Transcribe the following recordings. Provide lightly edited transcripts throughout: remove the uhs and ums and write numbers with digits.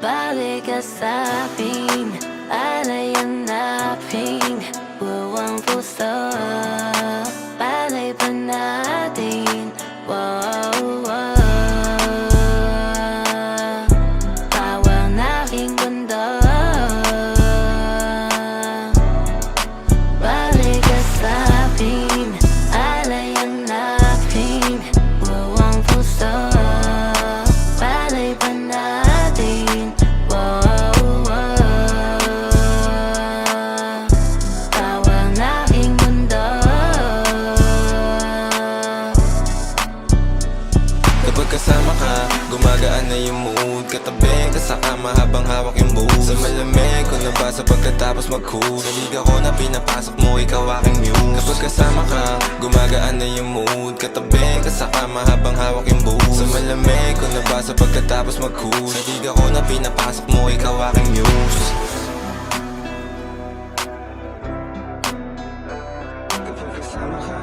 Balik ka sa'kin, alay hanapin, buwang puso, palay pa natin. Wow, wow. Tawang aking mundo, balik ka sa'kin, alay hanapin, buwang puso, palay pa natin. Wow, wow. Tawang aking mundo. Kapag kasama ka, gumagaan na yung mood. Katabi ka sa kama habang hawak yung booze. Sa malamig ko nabasa pagkatapos mag-cool. Sa liga ko na pinapasok mo, ikaw aking muse. Kapag kasama ka, gumagaan na yung mood. Katabi ka sa kama habang hawak yung booze. Sa malamig ko nabasa pagkatapos mag-cool. Sa liga ko na pinapasok mo, ikaw aking muse. Kapag kasama ka,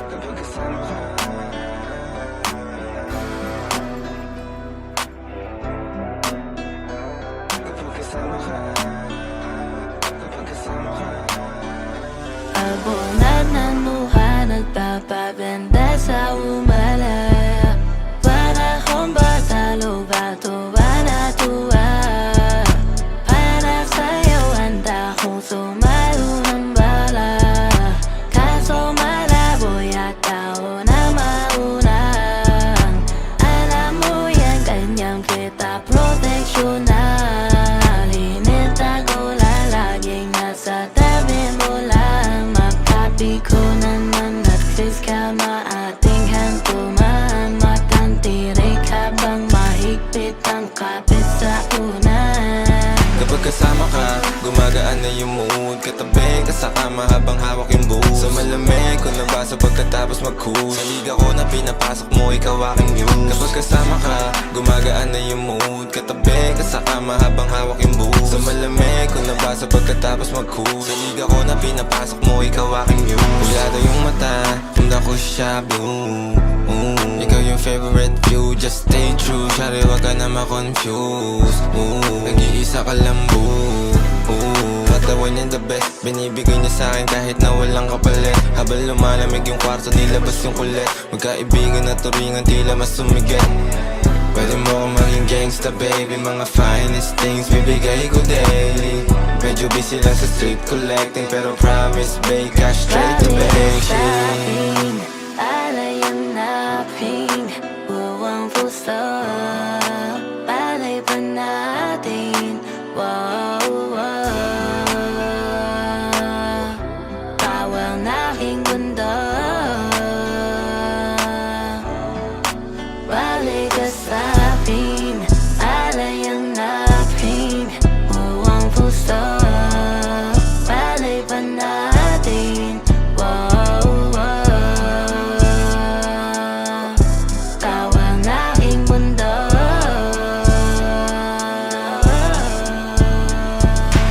kapag kasama ka, kapag kasama ka, kapag kasama ka. Abunat ng luha, nagpapabenda sa umalaya. Para kong bata, luba-tuwa na tuwa. Para sa'yo, handa kong sumalo ng bala. Kaso malabo yata o na maunang. Alam mo yan, kanyang kita proteksyonan. Hinit ako lalaging nasa tabi mo lang. Makapi ko naman at sis ka maating hantuman. Matang tirik habang mahigpit ang kapit sa unan. Kapag kasama ka, gumagaan na yung mood. Katabi ka sa kama habang hawak yung booze. Sa malamig ko nabasa pagkatapos mag-cool. Sa liga ko na pinapasok mo, ikaw aking muse. Kapag kasama ka, gumagaan na yung mood. Katabi ka sa kama habang hawak yung booze. Sa malamig ko nabasa pagkatapos mag-cool. Sa liga ko na pinapasok mo, ikaw aking muse. Pulyado yung mata, tunda ko siya blue. Ikaw yung favorite view, just stay true. Shari, wag ka na ma-confuse. Nag-iisa ka lang, boo. Katawan niya the best, binibigay niya sa'kin kahit na walang kapalit. Habang lumalamig yung kwarto, nilabas yung kulit. Magkaibigan na turingan, tila mas sumigit. Pwede mo akong maging gangsta, baby. Mga finest things bibigay ko daily. Medyo busy lang sa street collecting, pero promise, babe, cash straight to bank shit. Alay hanapin, buwang puso, palay pa natin. Wow, wow. Tawang aking mundo, balik ka sa'kin, alay hanapin, buwang puso, palay pa natin. Wow, wow. Tawang aking mundo.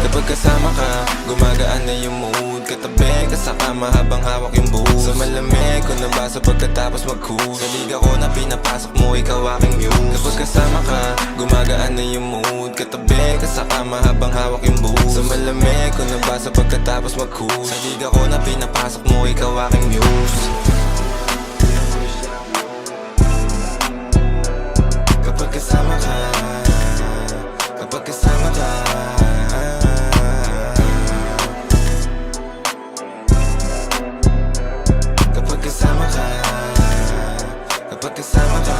Kapag kasama ka, gumagaan na yung mood. Katabi ka sa kama habang hawak yung booze. Sa malamig ko nabasa pagkatapos mag-cool. Sa liga ko na pinapasok mo, ikaw aking muse. Kapag kasama ka, gumagaan na yung mood. Katabi ka sa kama habang hawak yung booze. Sa malamig ko nabasa pagkatapos mag-cool. Sa liga ko na pinapasok mo, ikaw aking muse. Kapag kasama ka, kapag kasama ka, kapag kasama ka, kapag kasama ka.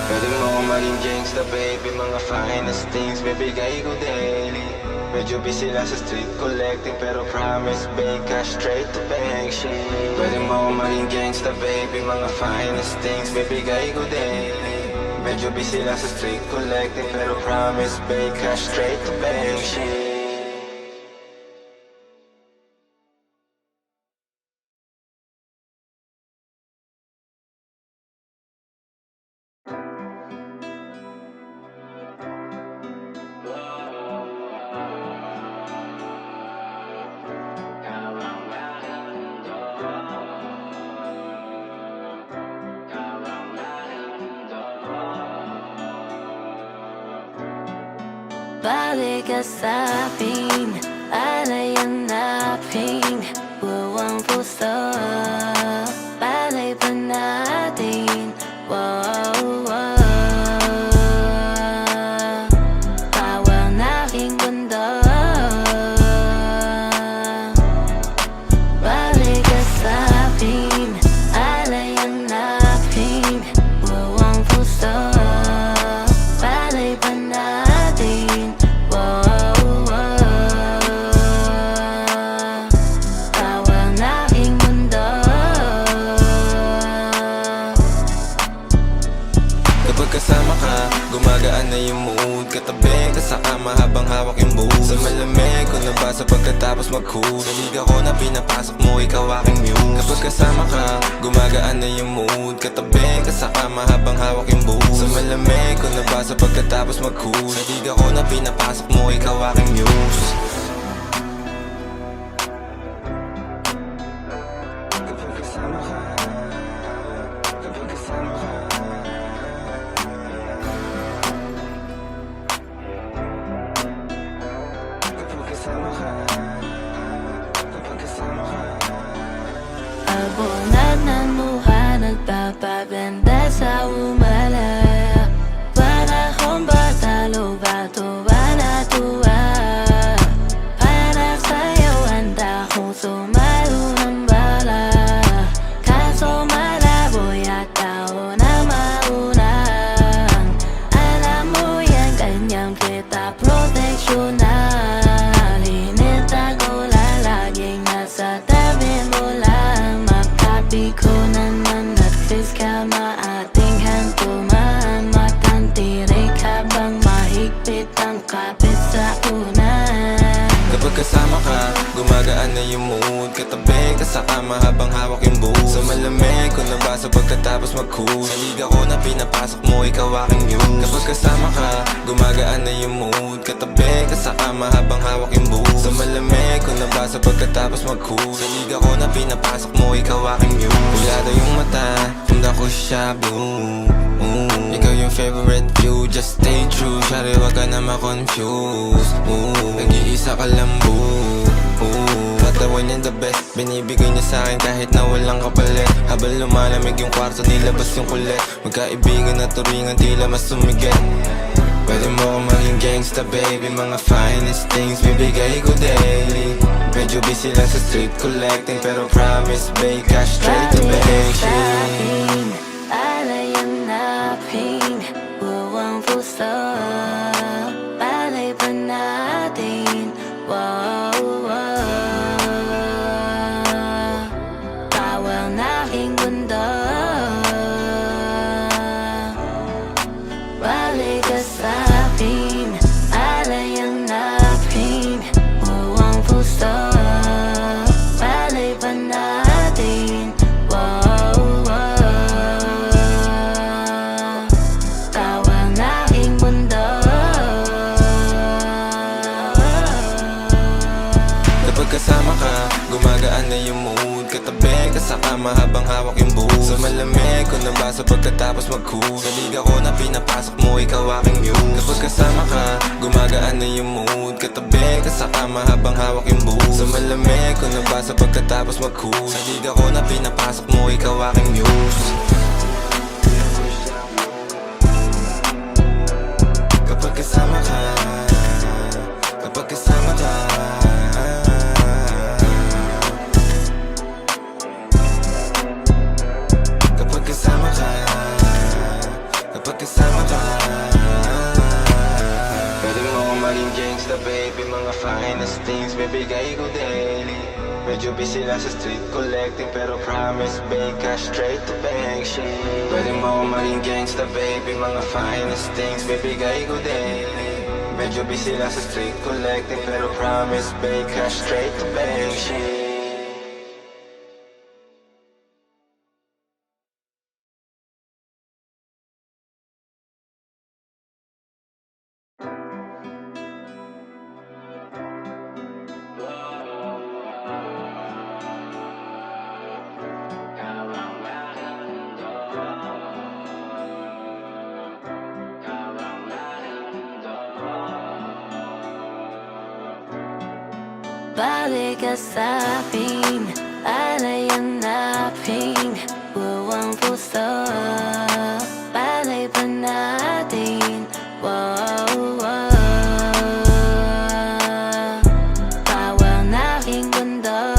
Pwede mo akong maging gangsta, baby. Mga finest things bibigay ko daily. Medyo busy lang sa street collecting, pero promise, babe, cash straight to bank shit. Pwede mo akong maging gangsta, baby. Mga finest things bibigay ko daily. Medyo busy lang sa street collecting, pero promise, babe, cash straight to bank shit. Balik ka sa'kin, alay hanapin, buwang puso, palay pa natin, wow, wow. Bawal naking mundo, balik ka sa'kin, alay hanapin, buwang puso, palay pa natin, wow, wow. Bawal naking mundo. Kapag kasama ka, gumagaan na yung mood. Katabi ka sa kama habang hawak yung booze. Sa malamig ko nabasa pagkatapos mag-cool. Naliga ko na pinapasok mo, ikaw aking muse. Kapag kasama ka, gumagaan na yung mood. Katabi ka sa kama habang hawak yung booze. Sa malamig ko nabasa pagkatapos mag-cool. Naliga ko na pinapasok mo, ikaw aking muse. Kapag kasama ka, kapag kasama ka, kapag kasama ka, kapag kasama ka. Abunad ng mukha nagpapaganda sa umalaya. Para kong bata, lubato ba natuwa? Para sa'yo handa kong sumalo ng bala. Kaso malabo yata o na maunang. Alam mo yan, ganyan kita proteksyonan. Inita ko lalaging nasa tabi mo lang. Makapi ko naman at face ka maating hantuman. Matang tirik habang mahigpit ang kapit sa unan. Kapag kasama ka, gumagaan na yung mood. Katabi ka sa kama habang hawak yung booze. Sa malamig ko nabasa pagkatapos mag-cool. Naliga ko na pinapasok mo, ikaw aking muse. Kapag kasama ka, gumagaan na yung mood. Katabi ka sa kama habang hawak yung booze. Sa malamig ko nabasa pagkatapos mag-cool. Naliga ko na pinapasok mo, ikaw aking muse. Kulado yung mata, tunda ko siya blue. Ikaw yung favorite view, just stay true. Shari, wag ka na ma-confuse. Nag-iisa ka lang, boo. Katawan niya the best, binibigay niya sa'kin kahit na walang kapalit. Habang lumalamig yung kwarto, nilabas yung kulit. Magkaibigan na turingan, tila mas sumigit. Pwede mo akong maging gangsta, baby. Mga finest things, bibigay ko daily. Medyo busy lang sa street collecting, pero promise, babe, cash straight to bank. Sa'kin, alay hanapin, buwang puso, palay pa natin, wow, wow. Bawal naking mundo, balik ka sa'kin, alay hanapin, buwang puso, palay pa natin, wow, wow. Bawal naking mundo. Kapag kasama ka, gumagaan na yung mood. Katabi ka sa kama habang hawak yung booze. Sa malamig ko nabasa pagkatapos mag-cool. Naliga ko na pinapasok mo, ikaw aking muse. Kapag kasama ka, gumagaan na yung mood. Katabi ka sa kama habang hawak yung booze. Sa malamig ko nabasa pagkatapos mag-cool. Naliga ko na pinapasok mo, ikaw aking muse. Kapag kasama ka, kapag kasama ka, kapag kasama ka, kapag kasama ka. Pwede mo akong maging gangsta, baby. Mga finest things, bibigay ko daily. Medyo busy lang sa street collecting, pero promise, babe, cash straight to bank shit. Pwede mo akong maging gangsta, baby. Mga finest things, bibigay ko daily. Medyo busy lang sa street collecting, pero promise, babe, cash straight to bank shit. balik ka sa'kin, alay hanapin, buwang puso, palay pa natin. Wow, wow. Bawal na aking mundo,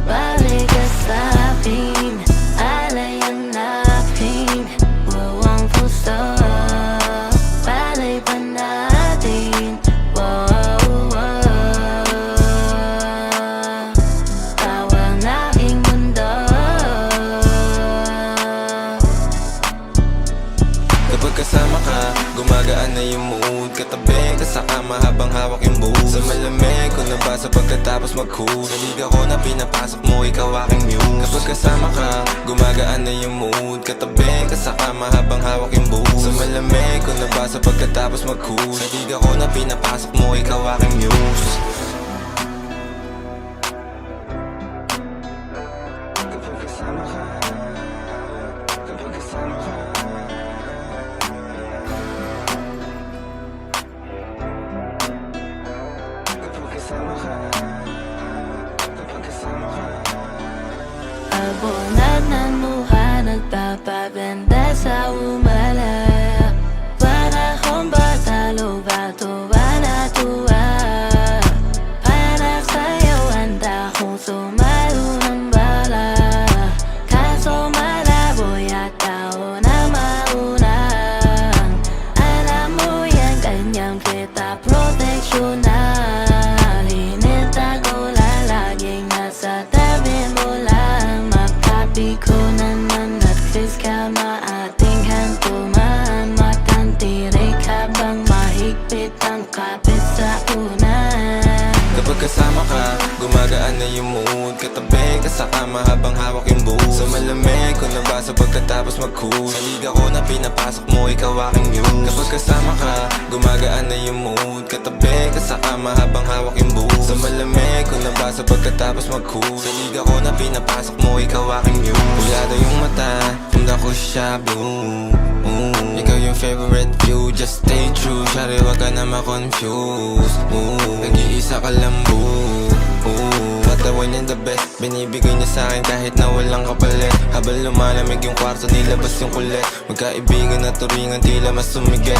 balik ka sa'kin, alay hanapin, buwang puso, palay pa natin. Wow, wow. Bawal na aking mundo. Kapag kasama ka, gumagaan na yung mood. Katabi ka sa kama habang hawak yung booze. Sa malamig ko nabasa pagkatapos mag-cool. Sa liga ko na pinapasok mo, ikaw aking muse. Kapag kasama ka, gumagaan na yung mood. Katabi ka sa kama habang hawak yung booze. Sa malamig ko nabasa pagkatapos mag-cool. Sa liga ko na pinapasok mo, ikaw aking muse. Kapag kasama ka, kapag kasama ka, kapag kasama ka, kapag kasama ka. Abonat ng mukha nagpapaganda sa umalaya. Para kong bata, lubato, tuwa. Para sa'yo, handa kong sumalo ng bala. Kaso malabo yata ako na maunang. Alam mo yan, kanyang kita proteksyonan. Init ako lalaging nasa tabi mo lang. Makapi ko naman at kiss ka, maating hantuman. Matang tirik habang mahigpit ang kapit sa unan. Kapag kasama ka, gumagaan na yung mood. Katabi ka sa kama habang hawak yung booze. Sa malamig ko nabasa pagkatapos mag-cool. Sa liga ko na pinapasok mo, ikaw aking muse. Kapag kasama ka, gumagaan na yung mood. Katabi ka sa kama habang hawak yung booze. Sa malamig ko nabasa pagkatapos mag-cool. Sa liga ko na pinapasok mo, ikaw aking muse. Puyado yung mata, tunda ko siya blue. Ikaw yung favorite view, just stay true. Shari, wag ka na ma-confuse. Nag-iisa ka lang boo. Katawan niya the best, binibigay niya sa'kin kahit na walang kapalit. Habang lumalamig yung kwarto, nilabas yung kulit. Magkaibigan na turingan, tila mas sumigit.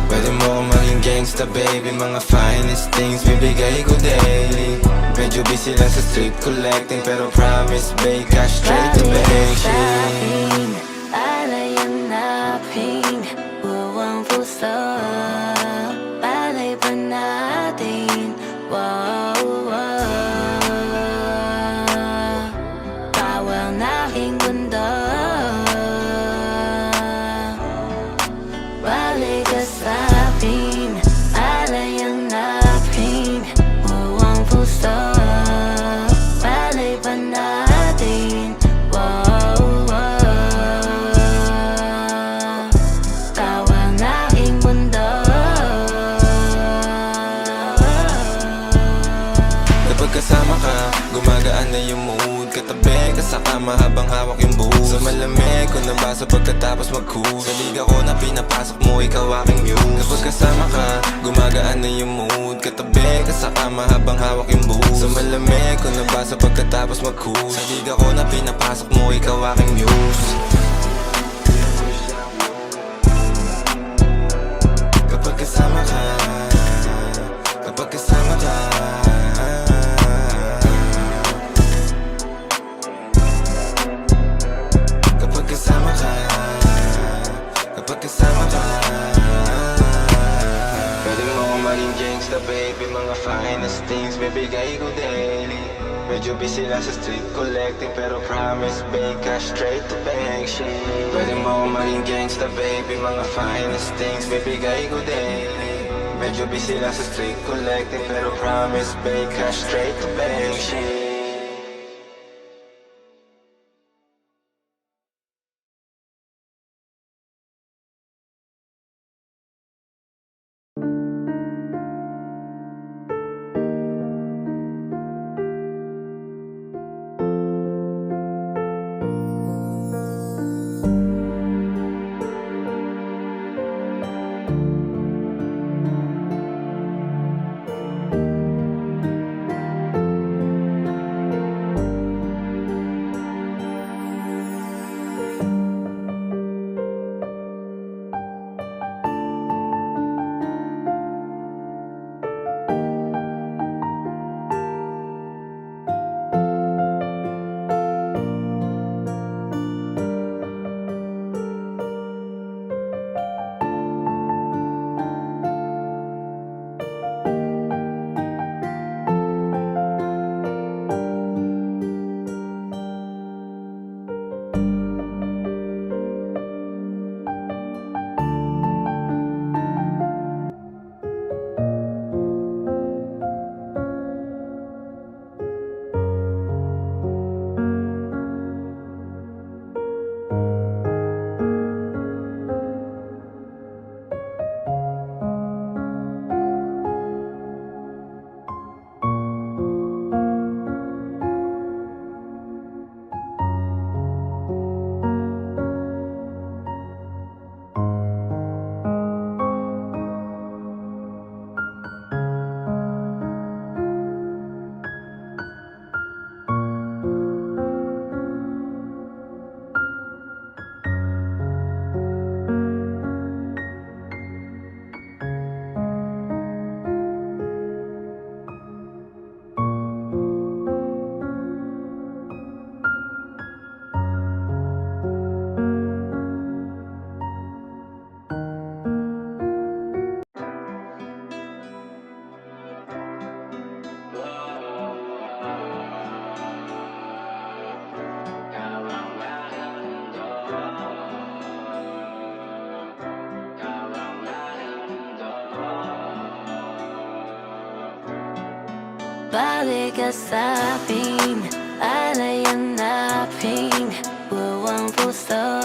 Pwede mo akong maging gangsta baby, mga finest things bibigay ko daily. Medyo busy lang sa street collecting, pero promise babe, cash straight to bank shit. Alay hanapin, buwang puso, palay pa natin. Wow, wow. Bawal na aking mundo, balik ka sa'kin, alay hanapin, buwang puso, palay pa natin. Wow, wow. Bawal na aking mundo. Kapag kasama ka, gumagaan na yung mood. Katabi ka sa kama habang hawak yung booze. Sa malamig ko nabasa pagkatapos mag-cool. Sa liga ko na pinapasok mo, ikaw aking muse. Kapag kasama ka, gumagaan na yung mood. Katabi ka sa kama habang hawak yung booze. Sa malamig ko nabasa pagkatapos mag-cool. Sa liga ko na pinapasok mo, ikaw aking muse. Kapag kasama ka, kapag kasama ka, kapag kasama ka, kapag kasama ka. Pwede mo akong maging gangsta baby, mga finest things bibigay ko daily. Medyo busy lang sa street collecting, pero promise babe, cash straight to bank shit. Pwede mo akong maging gangsta baby, mga finest things bibigay ko daily. Medyo busy lang sa street collecting, pero promise babe, cash straight to bank shit. Balik ka sa'kin, alay ang naping buwang puso.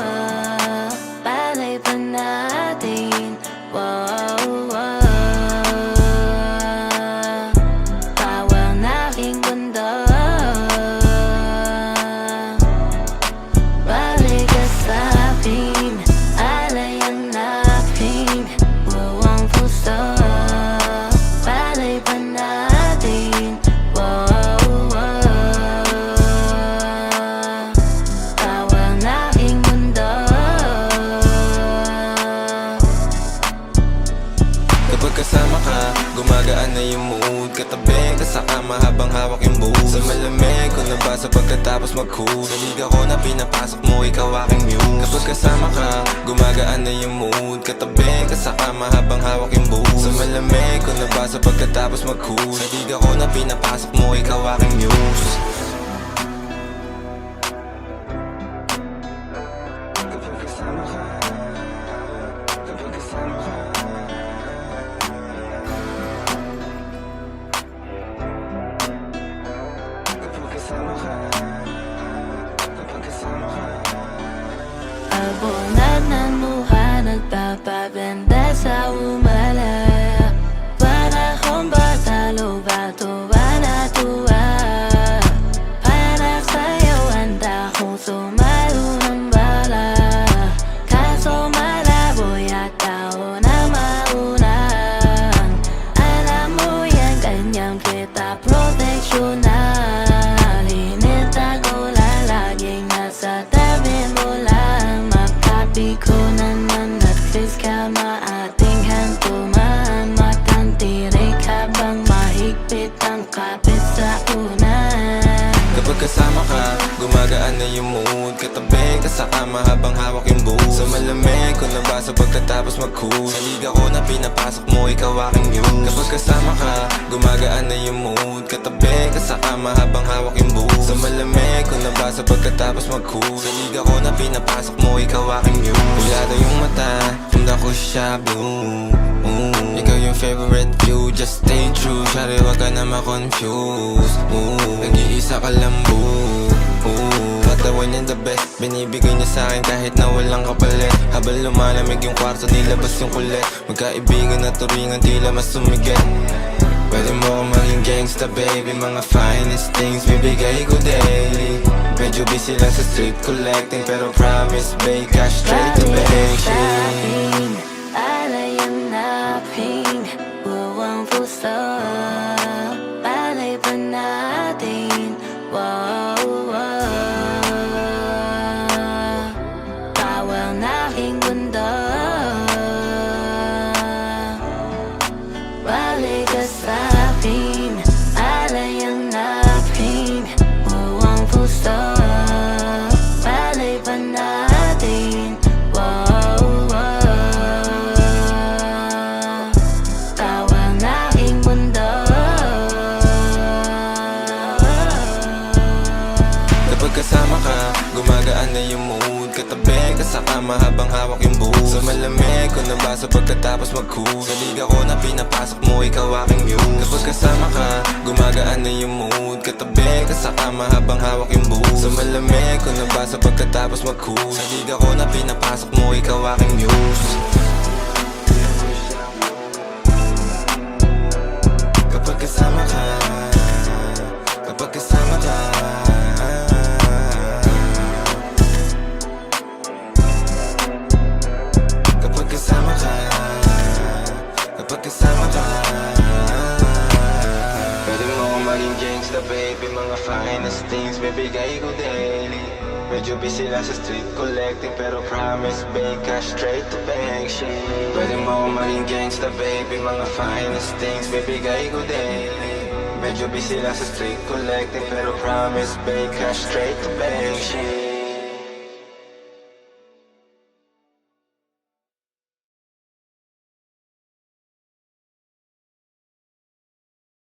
Balay pa natin, wow, wow. Bawal na aking mundo. Balik ka sa'kin, alay ang naping buwang puso. Balay pa natin, wow, wow. Bawal na aking mundo. Kapag kasama ka, gumagaan na yung mood. Katabi ka sa kama habang hawak yung booze. Sa malamig ko nabasa pagkatapos mag-cool. Sa liga ko na pinapasok mo, ikaw aking muse. Kapag kasama ka, gumagaan na yung mood. Katabi ka sa kama habang hawak yung booze. Sa malamig ko nabasa pagkatapos mag-cool. Sa liga ko na pinapasok mo, ikaw aking muse. Kapag kasama ka, kapag kasama ka, kapag kasama ka, kapag kasama ka. Abunad ng luha, nagpapaganda sa umalaya. Para kong bata, lubato ba natuwa? Para sa'yo, handa kong sumalo ng bala. Kaso malabo yata ako na maunang. Alam mo yan, kanyang kita proteksyonan. Inita ko lalaging nasa tabi mo lang. Makapi ko naman at face ka maating hantuman. Matang tirik habang mahigpit ang kapit sa unan. Kapag kasama ka, gumagaan na yung mood. Katabi ka sa kama habang hawak yung booze. Sa malamig ko nabasa pagkatapos mag-cool. Sa liga ko na pinapasok mo, ikaw aking muse. Kapag kasama ka, gumagaan na yung mood. Katabi ka sa kama habang hawak yung booze. Sa malamig ko nabasa pagkatapos mag-cool. Sa liga ko na pinapasok mo, ikaw aking muse. Pulado yung mata, tunda ko siya blue. Ikaw yung favorite view, just stay true. Shari, wag ka na ma-confuse. Nag-iisa ka lang, boo. Katawan niya the best, binibigay niya sa'kin kahit na walang kapalit. Habang lumalamig yung kwarto, nilabas yung kulit. Magkaibigan na turingan, tila mas sumigit. Pwede mo akong maging gangsta, baby. Mga finest things, bibigay ko daily. Medyo busy lang sa street collecting, pero promise, babe, cash straight to bank. Sa'kin, alay ang naping buwang puso. Balay pa natin, wow, wow. Bawal na aking mundo. Balik ka sa'kin, alay ang naping buwang puso. Balay pa natin, wow, wow. Bawal na aking mundo. Kapag kasama ka, gumagaan na yung mood. Katabi ka sa kama habang hawak yung booze. Sa malamig ko nabasa pagkatapos mag-cool. Sa liga ko na pinapasok mo, ikaw aking muse. Kapag kasama ka, gumagaan na yung mood. Katabi ka sa kama habang hawak yung booze. Sa malamig ko nabasa pagkatapos mag-cool. Sa liga ko na pinapasok mo, ikaw aking muse. Kapag kasama ka, kapag kasama ka, kapag kasama ka, kapag kasama ka. Pwede mo akong maging gangsta, baby. Mga finest things, bibigay ko daily. Medyo busy lang sa street collecting, pero promise, babe, cash straight to bank shit. Pwede mo akong maging gangsta, baby. Mga finest things, bibigay ko daily. Medyo busy lang sa street collecting, pero promise, babe, cash straight to bank shit.